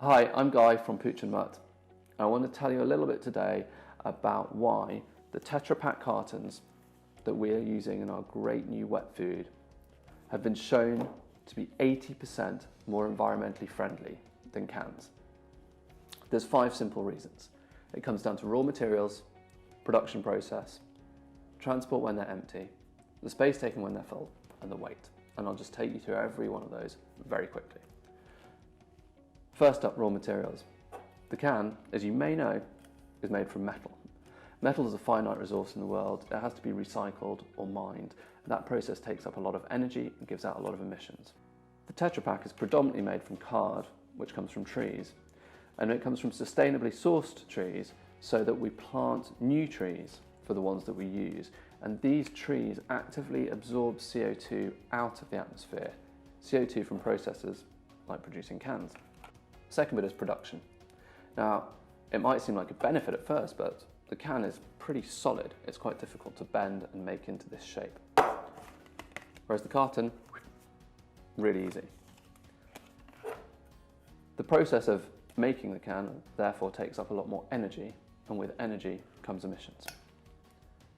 Hi, I'm Guy from Pooch and Mutt. I want to tell you a little bit today about why the TetraPak cartons that we are using in our great new wet food have been shown to be 80% more environmentally friendly than cans. There's 5 simple reasons. It comes down to raw materials, production process, transport when they're empty, the space taken when they're full, and the weight. And I'll just take you through every one of those very quickly. First up, raw materials. The can, as you may know, is made from metal. Metal is a finite resource in the world. It has to be recycled or mined. That process takes up a lot of energy and gives out a lot of emissions. The Tetra Pak is predominantly made from card, which comes from trees, and it comes from sustainably sourced trees so that we plant new trees for the ones that we use. And these trees actively absorb CO2 out of the atmosphere, CO2 from processes like producing cans. Second bit is production. Now, it might seem like a benefit at first, but the can is pretty solid. It's quite difficult to bend and make into this shape. Whereas the carton, really easy. The process of making the can therefore takes up a lot more energy, and with energy comes emissions.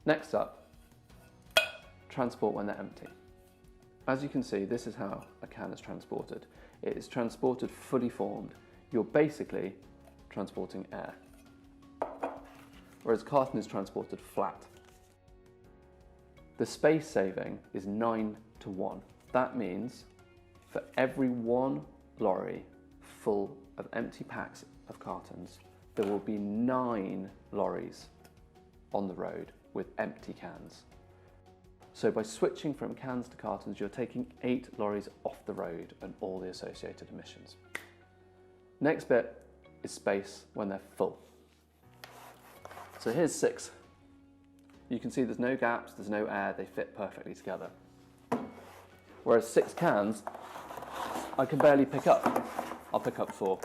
Next up, transport when they're empty. As you can see, this is how a can is transported. It is transported fully formed. You're basically transporting air. Whereas carton is transported flat. The space saving is 9:1. That means for every 1 lorry full of empty packs of cartons, there will be 9 lorries on the road with empty cans. So by switching from cans to cartons, you're taking 8 lorries off the road and all the associated emissions. Next bit is space when they're full. So here's 6. You can see there's no gaps, there's no air, they fit perfectly together. Whereas 6 cans, I can barely pick up. I'll pick up 4.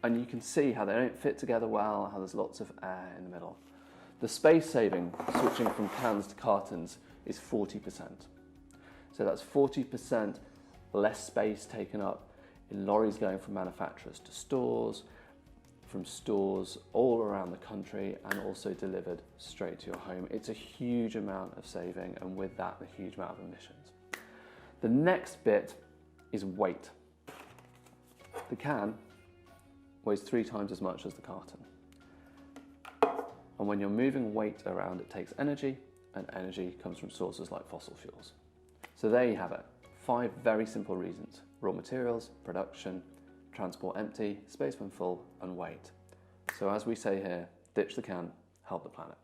And you can see how they don't fit together well, how there's lots of air in the middle. The space saving, switching from cans to cartons, is 40%. So that's 40% less space taken up in lorries going from manufacturers to stores, from stores all around the country, and also delivered straight to your home. It's a huge amount of saving, and with that, a huge amount of emissions. The next bit is weight. The can weighs 3 times as much as the carton. And when you're moving weight around, it takes energy, and energy comes from sources like fossil fuels. So there you have it. 5 very simple reasons: raw materials, production, transport empty, space when full, and weight. So as we say here, ditch the can, help the planet.